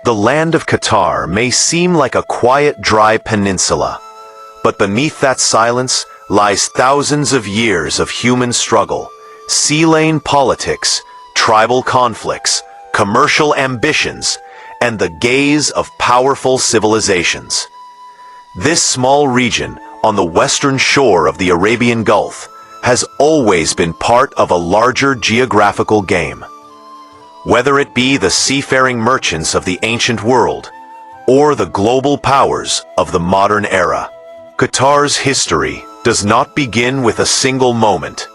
The land of Qatar may seem like a quiet, dry peninsula, but beneath that silence lies thousands of years of human struggle, sea lane politics, tribal conflicts, commercial ambitions, and the gaze of powerful civilizations. This small region on the western shore of the Arabian Gulf has always been part of a larger geographical game. Whether it be the seafaring merchants of the ancient world or the global powers of the modern era, Qatar's history does not begin with a single moment,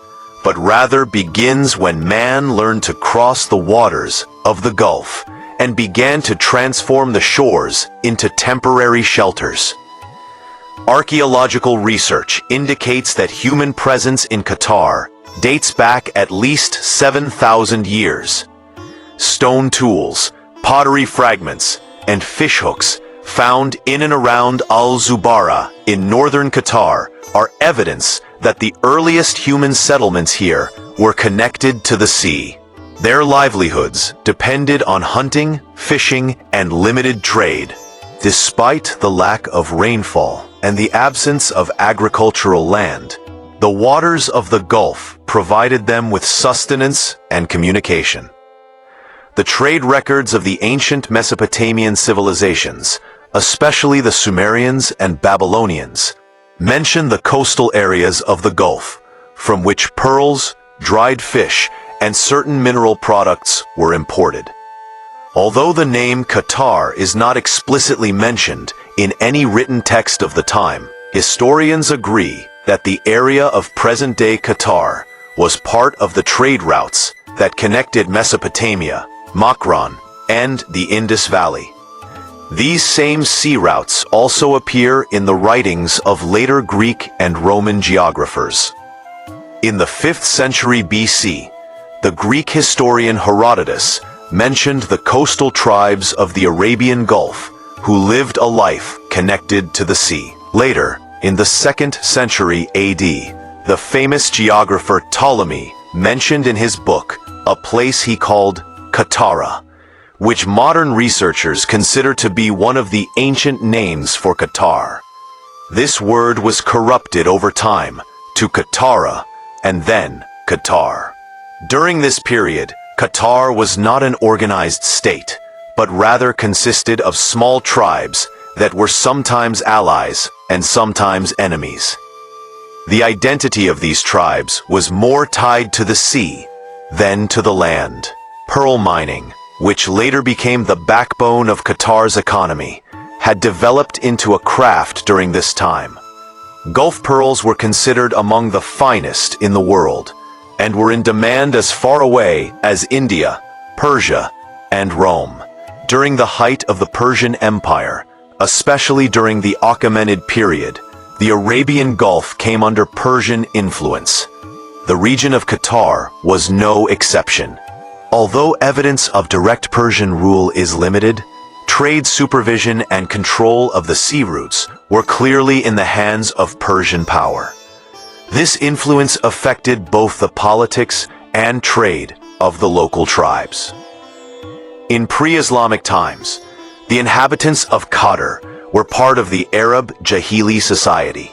but rather begins when man learned to cross the waters of the Gulf and began to transform the shores into temporary shelters. Archaeological research indicates that human presence in Qatar dates back at least 7,000 years. Stone tools, pottery fragments, and fishhooks found in and around Al-Zubarah in northern Qatar are evidence that the earliest human settlements here were connected to the sea. Their livelihoods depended on hunting, fishing, and limited trade. Despite the lack of rainfall and the absence of agricultural land, the waters of the Gulf provided them with sustenance and communication. The trade records of the ancient Mesopotamian civilizations, especially the Sumerians and Babylonians, mention the coastal areas of the Gulf, from which pearls, dried fish, and certain mineral products were imported. Although the name Qatar is not explicitly mentioned in any written text of the time, historians agree that the area of present-day Qatar was part of the trade routes that connected Mesopotamia, Makran, and the Indus Valley. These same sea routes also appear in the writings of later Greek and Roman geographers. In the 5th century BC, the Greek historian Herodotus mentioned the coastal tribes of the Arabian Gulf who lived a life connected to the sea. Later, in the 2nd century AD, the famous geographer Ptolemy mentioned in his book a place he called Qattara, which modern researchers consider to be one of the ancient names for Qatar. This word was corrupted over time to Qattara and then Qatar. During this period, Qatar was not an organized state, but rather consisted of small tribes that were sometimes allies and sometimes enemies. The identity of these tribes was more tied to the sea than to the land. Pearl mining, which later became the backbone of Qatar's economy, had developed into a craft during this time. Gulf pearls were considered among the finest in the world, and were in demand as far away as India, Persia, and Rome. During the height of the Persian Empire, especially during the Achaemenid period, the Arabian Gulf came under Persian influence. The region of Qatar was no exception. Although evidence of direct Persian rule is limited, trade supervision and control of the sea routes were clearly in the hands of Persian power. This influence affected both the politics and trade of the local tribes. In pre-Islamic times, the inhabitants of Qatar were part of the Arab Jahili society.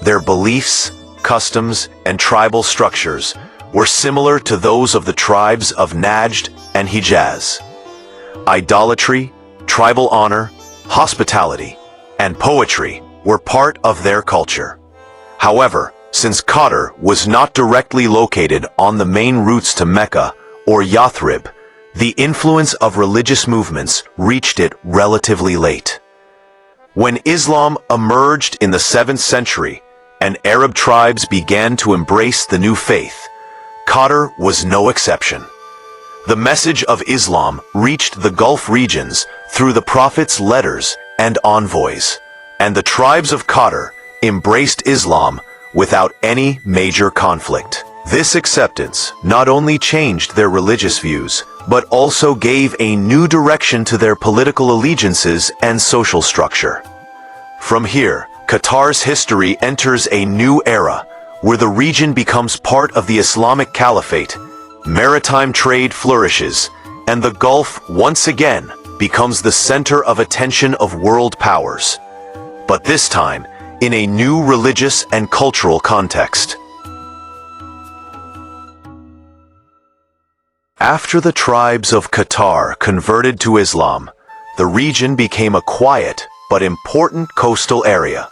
Their beliefs, customs, and tribal structures were similar to those of the tribes of Najd and Hijaz. Idolatry, tribal honor, hospitality, and poetry were part of their culture. However, since Qatar was not directly located on the main routes to Mecca or Yathrib, the influence of religious movements reached it relatively late. When Islam emerged in the 7th century and Arab tribes began to embrace the new faith, Qatar was no exception. The message of Islam reached the Gulf regions through the Prophet's letters and envoys, and the tribes of Qatar embraced Islam without any major conflict. This acceptance not only changed their religious views, but also gave a new direction to their political allegiances and social structure. From here, Qatar's history enters a new era, where the region becomes part of the Islamic Caliphate, maritime trade flourishes, and the Gulf once again becomes the center of attention of world powers, but this time in a new religious and cultural context. After the tribes of Qatar converted to Islam, the region became a quiet but important coastal area,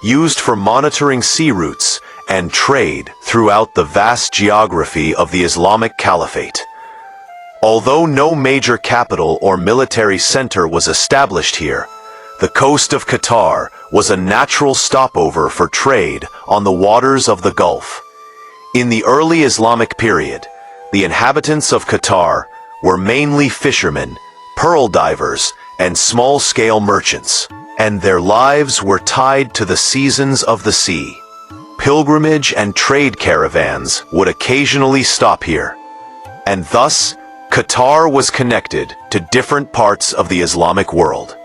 used for monitoring sea routes and trade throughout the vast geography of the Islamic Caliphate. Although no major capital or military center was established here, the coast of Qatar was a natural stopover for trade on the waters of the Gulf. In the early Islamic period, the inhabitants of Qatar were mainly fishermen, pearl divers, and small-scale merchants, and their lives were tied to the seasons of the sea. Pilgrimage and trade caravans would occasionally stop here, and thus Qatar was connected to different parts of the Islamic world.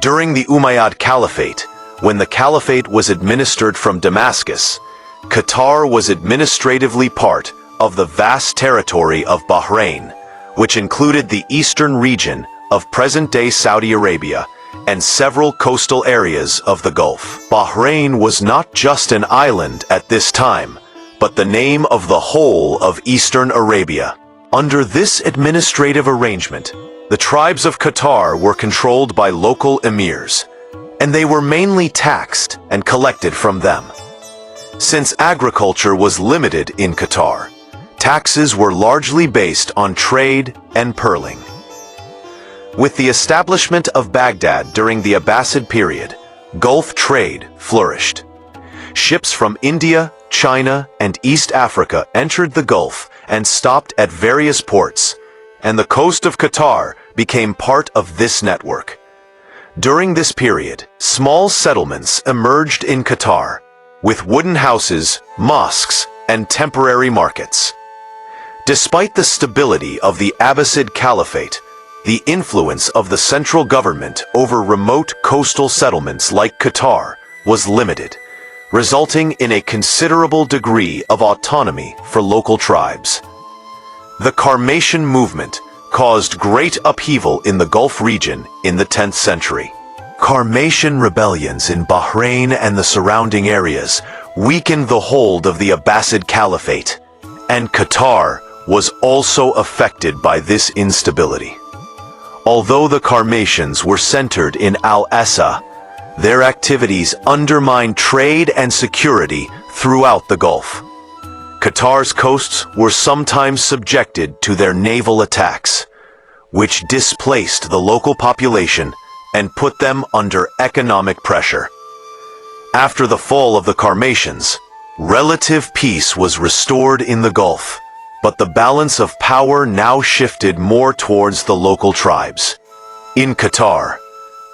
During the Umayyad Caliphate, when the caliphate was administered from Damascus, Qatar was administratively part of the vast territory of Bahrain, which included the eastern region of present-day Saudi Arabia and several coastal areas of the Gulf. Bahrain was not just an island at this time, but the name of the whole of eastern Arabia. Under this administrative arrangement, the tribes of Qatar were controlled by local emirs, and they were mainly taxed and collected from them. Since agriculture was limited in Qatar, taxes were largely based on trade and pearling. With the establishment of Baghdad during the Abbasid period, Gulf trade flourished. Ships from India, China, and East Africa entered the Gulf and stopped at various ports, and the coast of Qatar became part of this network. During this period, small settlements emerged in Qatar, with wooden houses, mosques, and temporary markets. Despite the stability of the Abbasid Caliphate, the influence of the central government over remote coastal settlements like Qatar was limited, resulting in a considerable degree of autonomy for local tribes. The Qarmatian movement caused great upheaval in the Gulf region in the 10th century. Qarmatian rebellions in Bahrain and the surrounding areas weakened the hold of the Abbasid Caliphate, and Qatar was also affected by this instability. Although the Qarmatians were centered in Al-Assa, their activities undermined trade and security throughout the Gulf. Qatar's coasts were sometimes subjected to their naval attacks, which displaced the local population and put them under economic pressure. After the fall of the Qarmatians, relative peace was restored in the Gulf, but the balance of power now shifted more towards the local tribes. In Qatar,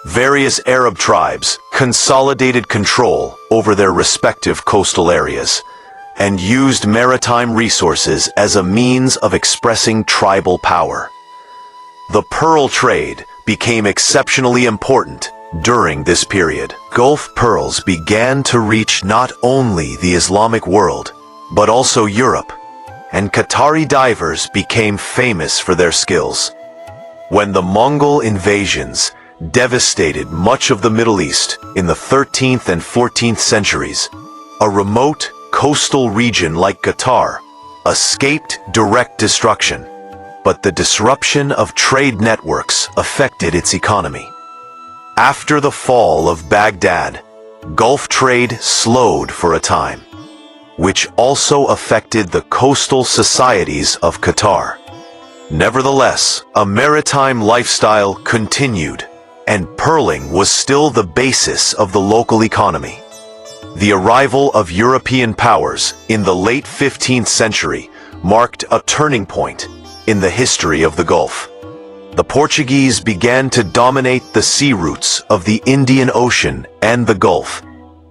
various Arab tribes consolidated control over their respective coastal areas and used maritime resources as a means of expressing tribal power. The pearl trade became exceptionally important during this period. Gulf pearls began to reach not only the Islamic world, but also Europe, and Qatari divers became famous for their skills. When the Mongol invasions devastated much of the Middle East in the 13th and 14th centuries, a remote coastal region like Qatar escaped direct destruction, but the disruption of trade networks affected its economy. After the fall of Baghdad, Gulf trade slowed for a time, which also affected the coastal societies of Qatar. Nevertheless, a maritime lifestyle continued, and pearling was still the basis of the local economy. The arrival of European powers in the late 15th century marked a turning point in the history of the Gulf. The Portuguese began to dominate the sea routes of the Indian Ocean and the Gulf,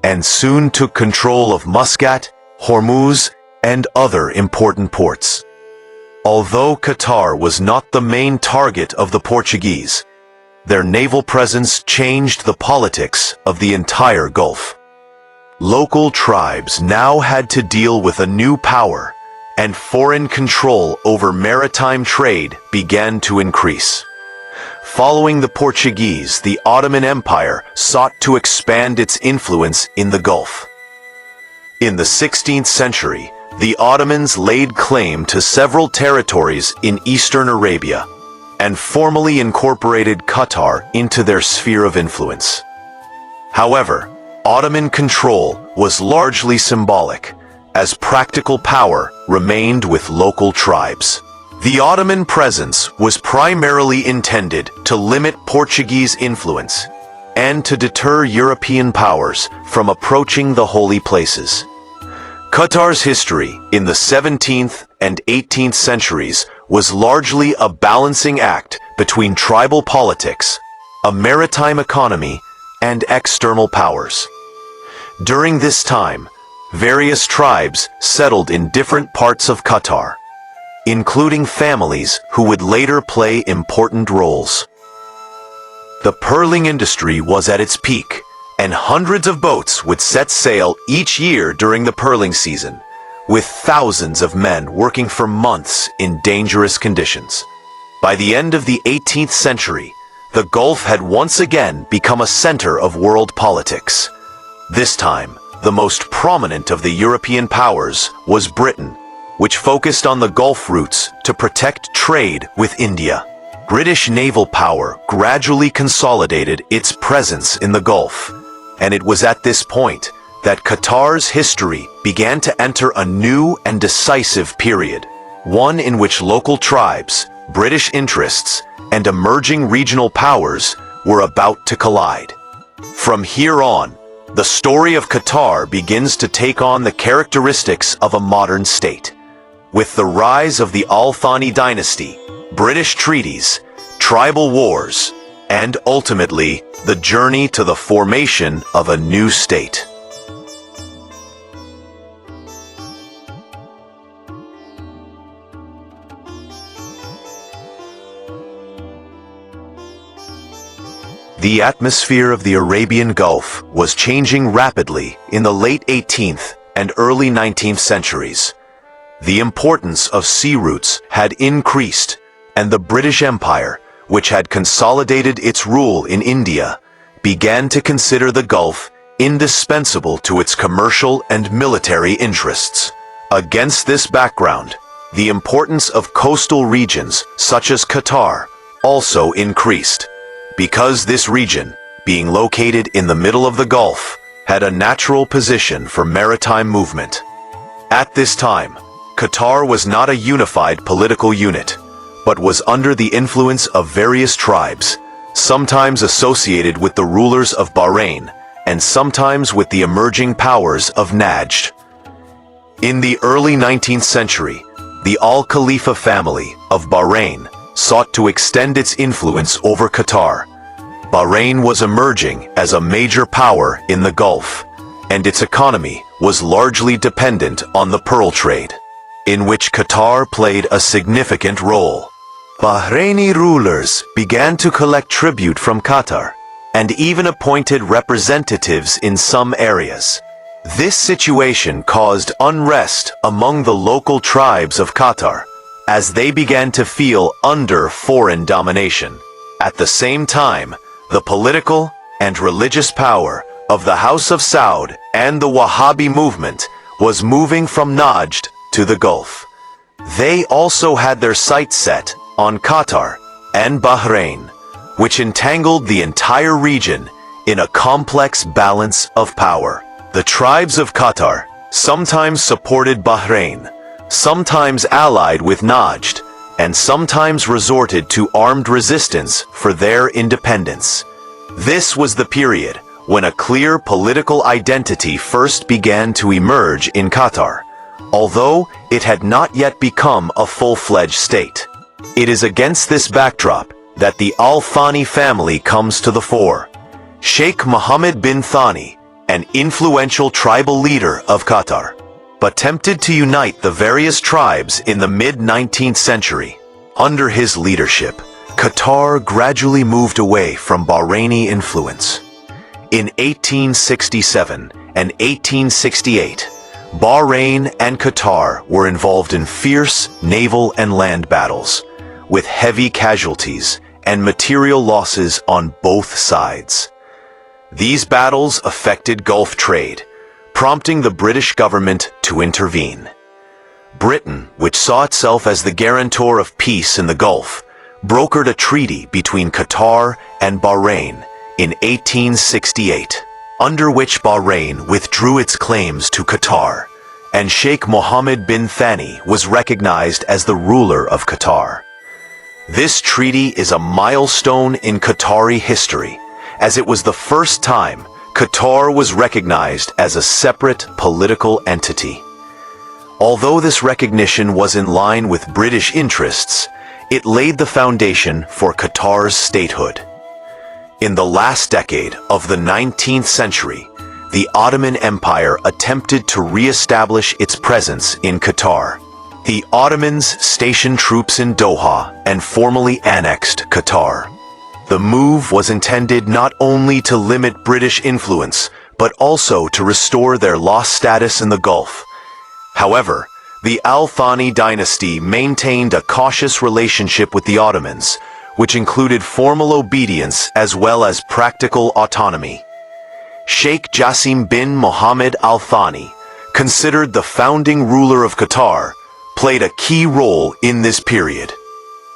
and soon took control of Muscat, Hormuz, and other important ports. Although Qatar was not the main target of the Portuguese, their naval presence changed the politics of the entire Gulf. Local tribes now had to deal with a new power, and foreign control over maritime trade began to increase. Following the Portuguese, the Ottoman Empire sought to expand its influence in the Gulf. In the 16th century, the Ottomans laid claim to several territories in eastern Arabia and formally incorporated Qatar into their sphere of influence. However, Ottoman control was largely symbolic, as practical power remained with local tribes. The Ottoman presence was primarily intended to limit Portuguese influence and to deter European powers from approaching the holy places. Qatar's history in the 17th and 18th centuries was largely a balancing act between tribal politics, a maritime economy, and external powers. During this time, various tribes settled in different parts of Qatar, including families who would later play important roles. The pearling industry was at its peak, and hundreds of boats would set sail each year during the pearling season, with thousands of men working for months in dangerous conditions. By the end of the 18th century, the Gulf had once again become a center of world politics. This time, the most prominent of the European powers was Britain, which focused on the Gulf routes to protect trade with India. British naval power gradually consolidated its presence in the Gulf, and it was at this point that Qatar's history began to enter a new and decisive period, one in which local tribes, British interests, and emerging regional powers were about to collide. From here on, the story of Qatar begins to take on the characteristics of a modern state. With the rise of the Thani dynasty, British treaties, tribal wars, and ultimately, the journey to the formation of a new state. The atmosphere of the Arabian Gulf was changing rapidly in the late 18th and early 19th centuries. The importance of sea routes had increased, and the British Empire, which had consolidated its rule in India, began to consider the Gulf indispensable to its commercial and military interests. Against this background, the importance of coastal regions such as Qatar also increased, because this region, being located in the middle of the Gulf, had a natural position for maritime movement. At this time, Qatar was not a unified political unit, but was under the influence of various tribes, sometimes associated with the rulers of Bahrain, and sometimes with the emerging powers of Najd. In the early 19th century, the Al Khalifa family of Bahrain sought to extend its influence over Qatar. Bahrain was emerging as a major power in the Gulf, and its economy was largely dependent on the pearl trade, in which Qatar played a significant role. Bahraini rulers began to collect tribute from Qatar, and even appointed representatives in some areas. This situation caused unrest among the local tribes of Qatar, as they began to feel under foreign domination. At the same time, the political and religious power of the House of Saud and the Wahhabi movement was moving from Najd to the Gulf. They also had their sights set on Qatar and Bahrain, which entangled the entire region in a complex balance of power. The tribes of Qatar sometimes supported Bahrain, sometimes allied with Najd, and sometimes resorted to armed resistance for their independence. This was the period when a clear political identity first began to emerge in Qatar, although it had not yet become a full-fledged state. It is against this backdrop that the Al Thani family comes to the fore. Sheikh Mohammed bin Thani, an influential tribal leader of Qatar, attempted to unite the various tribes in the mid-19th century. Under his leadership, Qatar gradually moved away from Bahraini influence. In 1867 and 1868, Bahrain and Qatar were involved in fierce naval and land battles, with heavy casualties and material losses on both sides. These battles affected Gulf trade, prompting the British government to intervene. Britain, which saw itself as the guarantor of peace in the Gulf, brokered a treaty between Qatar and Bahrain in 1868, under which Bahrain withdrew its claims to Qatar, and Sheikh Mohammed bin Thani was recognized as the ruler of Qatar. This treaty is a milestone in Qatari history, as it was the first time Qatar was recognized as a separate political entity. Although this recognition was in line with British interests, it laid the foundation for Qatar's statehood. In the last decade of the 19th century, the Ottoman Empire attempted to re-establish its presence in Qatar. The Ottomans stationed troops in Doha and formally annexed Qatar. The move was intended not only to limit British influence, but also to restore their lost status in the Gulf. However, the Al-Thani dynasty maintained a cautious relationship with the Ottomans, which included formal obedience as well as practical autonomy. Sheikh Jassim bin Mohammed Al-Thani, considered the founding ruler of Qatar, played a key role in this period.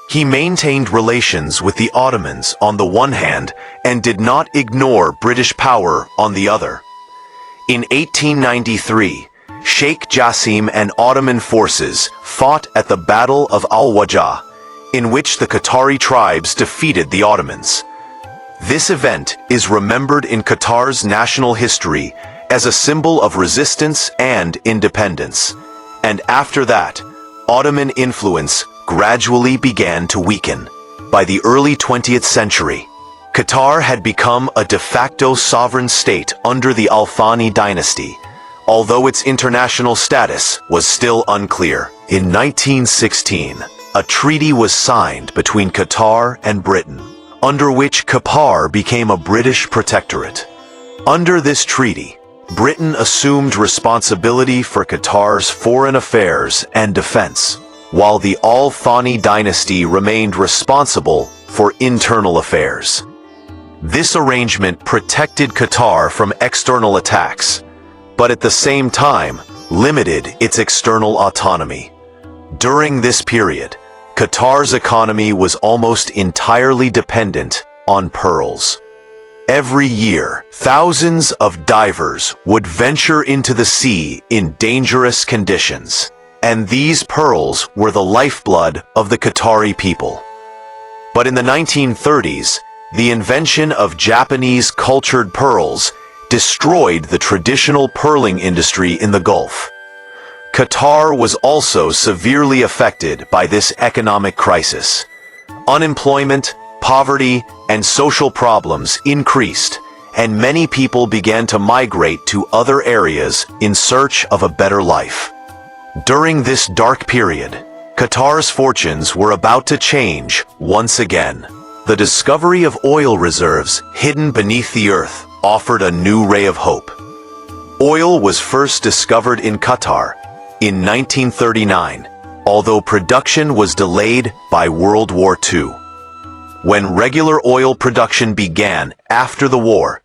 He maintained relations with the Ottomans on the one hand and did not ignore British power on the other. In 1893, Sheikh Jassim and Ottoman forces fought at the Battle of Al-Wajah, in which the Qatari tribes defeated the Ottomans. This event is remembered in Qatar's national history as a symbol of resistance and independence, and after that, Ottoman influence gradually began to weaken. By the early 20th century, Qatar had become a de facto sovereign state under the Al-Thani dynasty, although its international status was still unclear. In 1916, a treaty was signed between Qatar and Britain, under which Qatar became a British protectorate. Under this treaty, Britain assumed responsibility for Qatar's foreign affairs and defense, while the Al-Thani dynasty remained responsible for internal affairs. This arrangement protected Qatar from external attacks, but at the same time limited its external autonomy. During this period, Qatar's economy was almost entirely dependent on pearls. Every year, thousands of divers would venture into the sea in dangerous conditions, and these pearls were the lifeblood of the Qatari people. But in the 1930s, the invention of Japanese cultured pearls destroyed the traditional pearling industry in the Gulf. Qatar was also severely affected by this economic crisis. Unemployment, poverty, and social problems increased, and many people began to migrate to other areas in search of a better life. During this dark period, Qatar's fortunes were about to change once again. The discovery of oil reserves hidden beneath the earth offered a new ray of hope. Oil was first discovered in Qatar in 1939, although production was delayed by World War II. When regular oil production began after the war,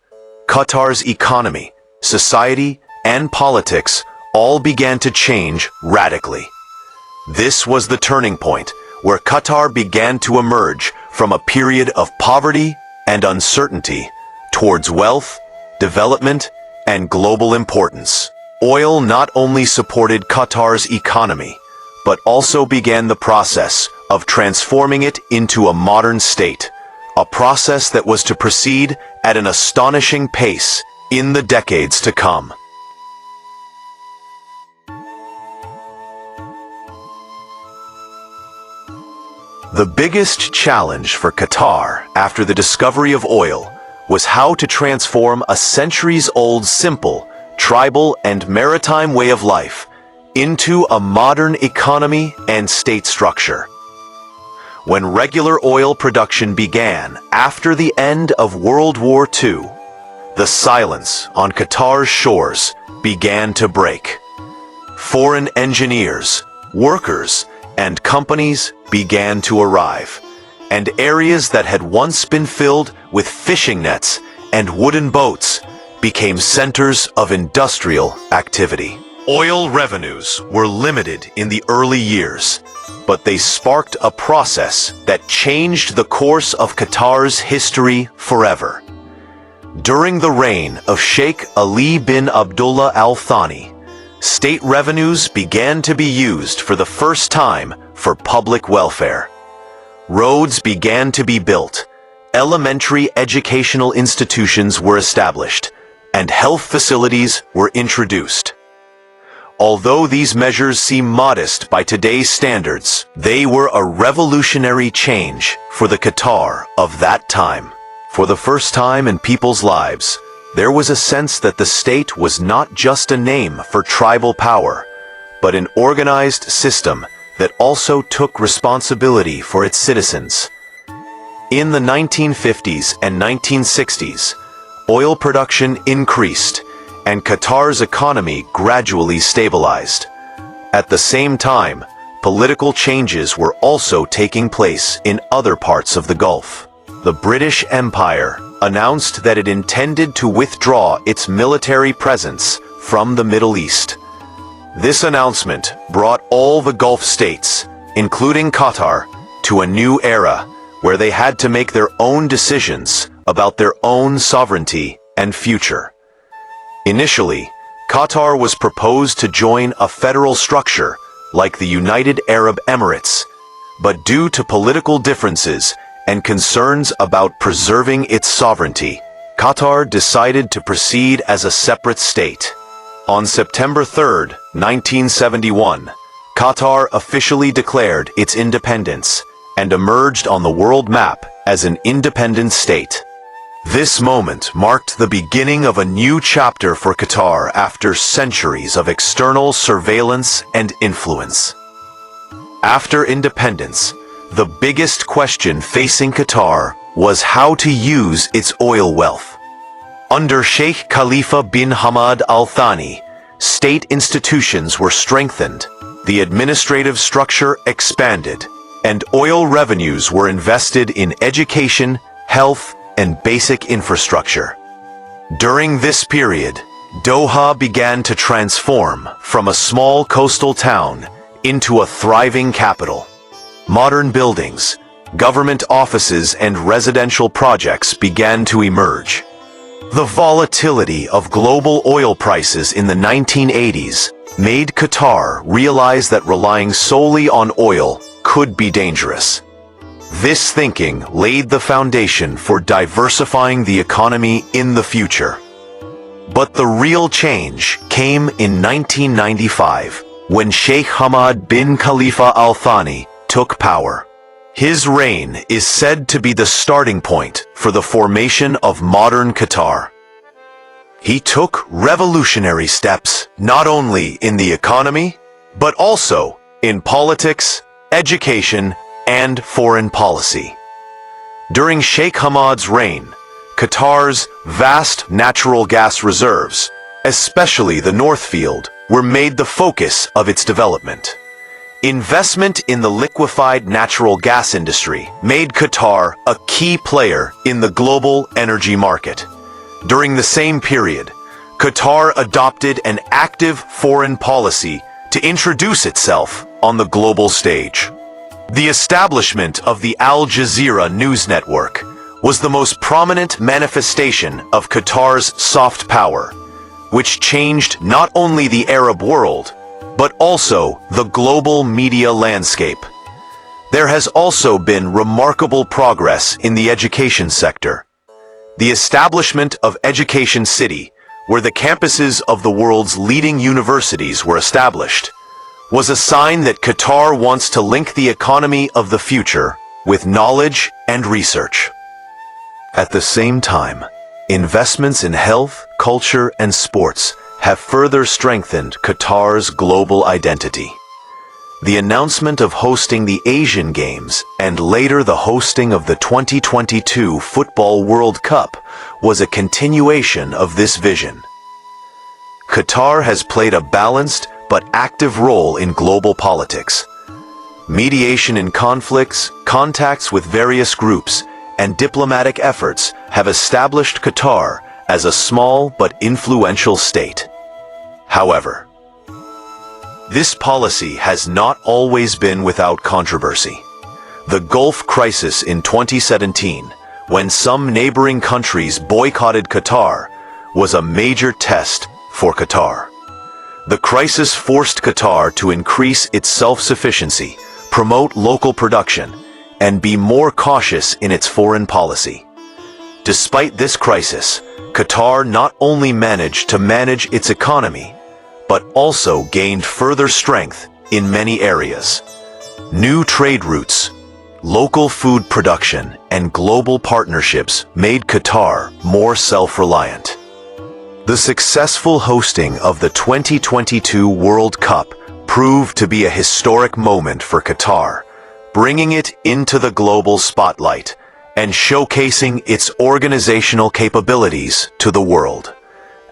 Qatar's economy, society, and politics all began to change radically. This was the turning point where Qatar began to emerge from a period of poverty and uncertainty towards wealth, development, and global importance. Oil not only supported Qatar's economy, but also began the process of transforming it into a modern state, a process that was to proceed at an astonishing pace in the decades to come. The biggest challenge for Qatar after the discovery of oil was how to transform a centuries-old simple, tribal, and maritime way of life into a modern economy and state structure. When regular oil production began after the end of World War II, the silence on Qatar's shores began to break. Foreign engineers, workers, and companies began to arrive, and areas that had once been filled with fishing nets and wooden boats became centers of industrial activity. Oil revenues were limited in the early years, but they sparked a process that changed the course of Qatar's history forever. During the reign of Sheikh Ali bin Abdullah Al Thani, state revenues began to be used for the first time for public welfare. Roads began to be built, elementary educational institutions were established, and health facilities were introduced. Although these measures seem modest by today's standards, they were a revolutionary change for the Qatar of that time. For the first time in people's lives, there was a sense that the state was not just a name for tribal power, but an organized system that also took responsibility for its citizens. In the 1950s and 1960s, oil production increased, and Qatar's economy gradually stabilized. At the same time, political changes were also taking place in other parts of the Gulf. The British Empire announced that it intended to withdraw its military presence from the Middle East. This announcement brought all the Gulf states, including Qatar, to a new era where they had to make their own decisions about their own sovereignty and future. Initially, Qatar was proposed to join a federal structure like the United Arab Emirates, but due to political differences and concerns about preserving its sovereignty, Qatar decided to proceed as a separate state. On September 3, 1971, Qatar officially declared its independence and emerged on the world map as an independent state. This moment marked the beginning of a new chapter for Qatar after centuries of external surveillance and influence. After independence, the biggest question facing Qatar was how to use its oil wealth. Under Sheikh Khalifa bin Hamad Al Thani, state institutions were strengthened, the administrative structure expanded, and oil revenues were invested in education, health, and basic infrastructure. During this period, Doha began to transform from a small coastal town into a thriving capital. Modern buildings, government offices, and residential projects began to emerge. The volatility of global oil prices in the 1980s made Qatar realize that relying solely on oil could be dangerous. This thinking laid the foundation for diversifying the economy in the future. But the real change came in 1995, when Sheikh Hamad bin Khalifa Al Thani took power. His reign is said to be the starting point for the formation of modern Qatar. He took revolutionary steps not only in the economy, but also in politics, education, and foreign policy. During Sheikh Hamad's reign, Qatar's vast natural gas reserves, especially the North Field, were made the focus of its development. Investment in the liquefied natural gas industry made Qatar a key player in the global energy market. During the same period, Qatar adopted an active foreign policy to introduce itself on the global stage. The establishment of the Al Jazeera news network was the most prominent manifestation of Qatar's soft power, which changed not only the Arab world, but also the global media landscape. There has also been remarkable progress in the education sector. The establishment of Education City, where the campuses of the world's leading universities were established, was a sign that Qatar wants to link the economy of the future with knowledge and research. At the same time, investments in health, culture, and sports have further strengthened Qatar's global identity. The announcement of hosting the Asian Games and later the hosting of the 2022 Football World Cup was a continuation of this vision. Qatar has played a balanced but active role in global politics. Mediation in conflicts, contacts with various groups, and diplomatic efforts have established Qatar as a small but influential state. However, this policy has not always been without controversy. The Gulf crisis in 2017, when some neighboring countries boycotted Qatar, was a major test for Qatar. The crisis forced Qatar to increase its self-sufficiency, promote local production, and be more cautious in its foreign policy. Despite this crisis, Qatar not only managed to manage its economy, but also gained further strength in many areas. New trade routes, local food production, and global partnerships made Qatar more self-reliant. The successful hosting of the 2022 World Cup proved to be a historic moment for Qatar, bringing it into the global spotlight and showcasing its organizational capabilities to the world.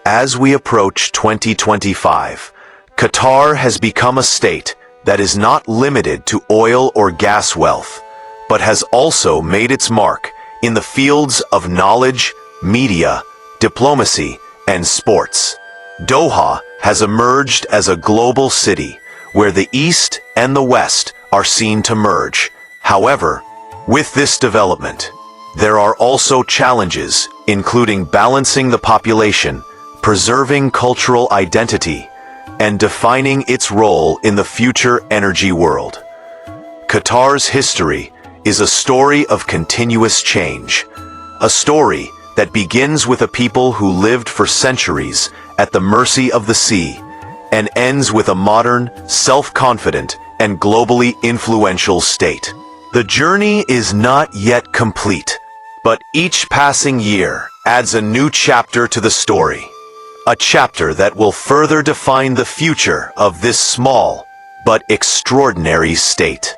As we approach 2025, Qatar has become a state that is not limited to oil or gas wealth, but has also made its mark in the fields of knowledge, media, diplomacy, and sports. Doha has emerged as a global city where the East and the West are seen to merge. However, with this development, there are also challenges, including balancing the population, preserving cultural identity, and defining its role in the future energy world. Qatar's history is a story of continuous change, a story that begins with a people who lived for centuries at the mercy of the sea, and ends with a modern, self-confident, and globally influential state. The journey is not yet complete, but each passing year adds a new chapter to the story. A chapter that will further define the future of this small but extraordinary state.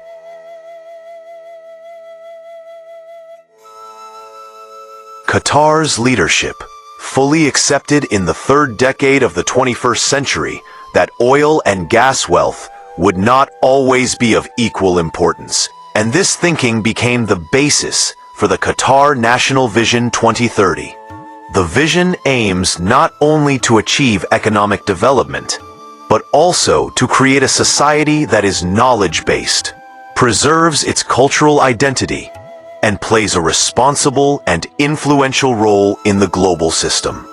Qatar's leadership, fully accepted in the third decade of the 21st century, that oil and gas wealth would not always be of equal importance, and this thinking became the basis for the Qatar National Vision 2030. The vision aims not only to achieve economic development, but also to create a society that is knowledge-based, preserves its cultural identity, and plays a responsible and influential role in the global system.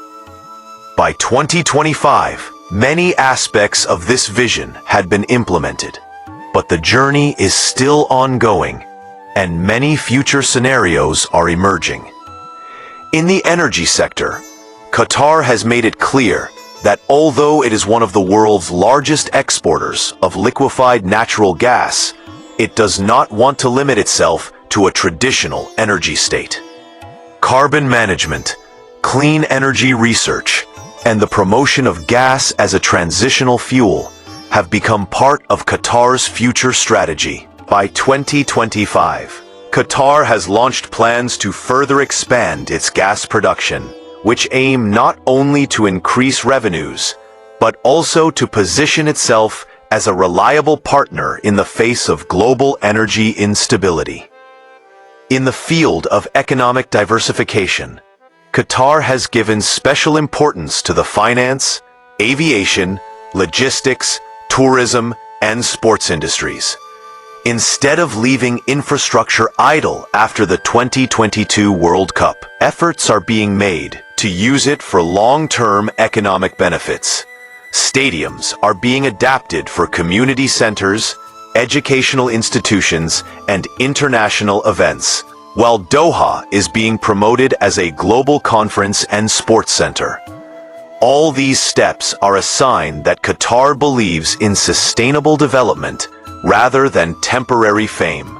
By 2025, many aspects of this vision had been implemented, but the journey is still ongoing, and many future scenarios are emerging. In the energy sector, Qatar has made it clear that although it is one of the world's largest exporters of liquefied natural gas, it does not want to limit itself to a traditional energy state. Carbon management, clean energy research, and the promotion of gas as a transitional fuel have become part of Qatar's future strategy. By 2025, Qatar has launched plans to further expand its gas production, which aim not only to increase revenues, but also to position itself as a reliable partner in the face of global energy instability. In the field of economic diversification, Qatar has given special importance to the finance, aviation, logistics, tourism, and sports industries. Instead of leaving infrastructure idle after the 2022 World Cup, efforts are being made to use it for long-term economic benefits. Stadiums are being adapted for community centers, educational institutions, and international events, while Doha is being promoted as a global conference and sports center. All these steps are a sign that Qatar believes in sustainable development rather than temporary fame.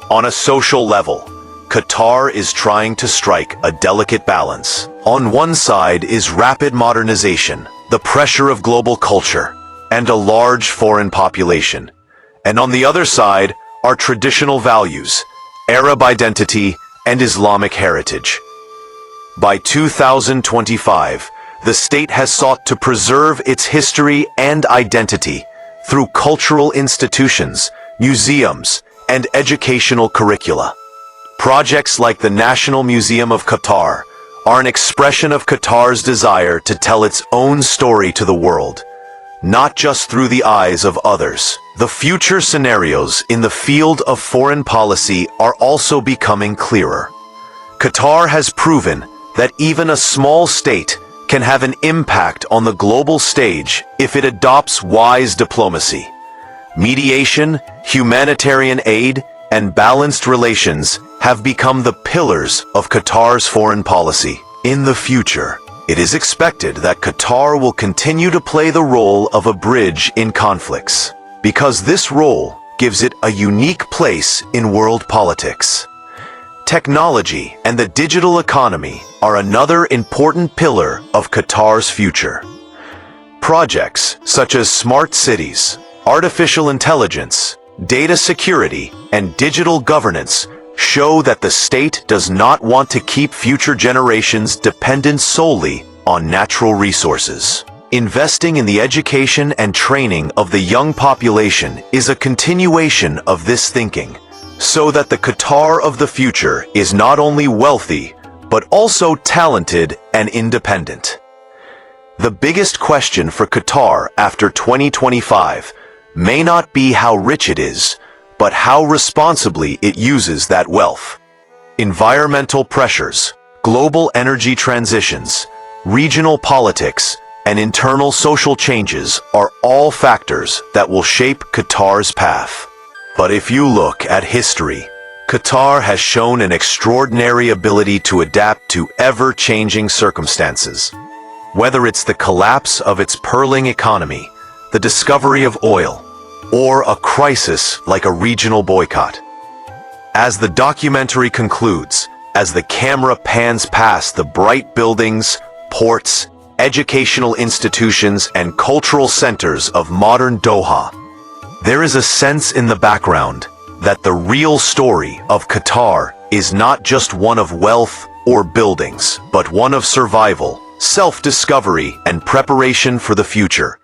On a social level, Qatar is trying to strike a delicate balance. On one side is rapid modernization, the pressure of global culture, and a large foreign population. And on the other side are traditional values, Arab identity, and Islamic heritage. By 2025, the state has sought to preserve its history and identity through cultural institutions, museums, and educational curricula. Projects like the National Museum of Qatar are an expression of Qatar's desire to tell its own story to the world, not just through the eyes of others. The future scenarios in the field of foreign policy are also becoming clearer. Qatar has proven that even a small state can have an impact on the global stage if it adopts wise diplomacy. Mediation, humanitarian aid, and balanced relations have become the pillars of Qatar's foreign policy. In the future, it is expected that Qatar will continue to play the role of a bridge in conflicts, because this role gives it a unique place in world politics. Technology and the digital economy are another important pillar of Qatar's future. Projects such as smart cities, artificial intelligence, data security, and digital governance show that the state does not want to keep future generations dependent solely on natural resources. Investing in the education and training of the young population is a continuation of this thinking, so that the Qatar of the future is not only wealthy, but also talented and independent. The biggest question for Qatar after 2025 may not be how rich it is, but how responsibly it uses that wealth. Environmental pressures, global energy transitions, regional politics, and internal social changes are all factors that will shape Qatar's path. But if you look at history, Qatar has shown an extraordinary ability to adapt to ever-changing circumstances. Whether it's the collapse of its purling economy, the discovery of oil, or a crisis like a regional boycott. As the documentary concludes, as the camera pans past the bright buildings, ports, educational institutions, and cultural centers of modern Doha, there is a sense in the background that the real story of Qatar is not just one of wealth or buildings, but one of survival, self-discovery, and preparation for the future.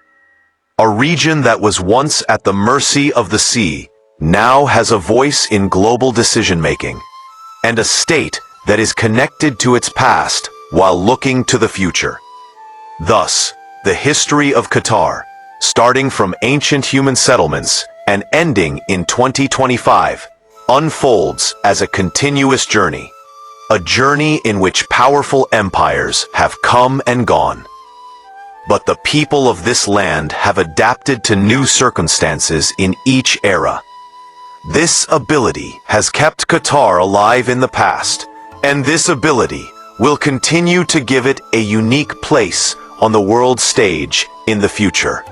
A region that was once at the mercy of the sea now has a voice in global decision-making, and a state that is connected to its past while looking to the future. Thus, the history of Qatar, starting from ancient human settlements and ending in 2025, unfolds as a continuous journey. A journey in which powerful empires have come and gone. But the people of this land have adapted to new circumstances in each era. This ability has kept Qatar alive in the past, and this ability will continue to give it a unique place on the world stage in the future.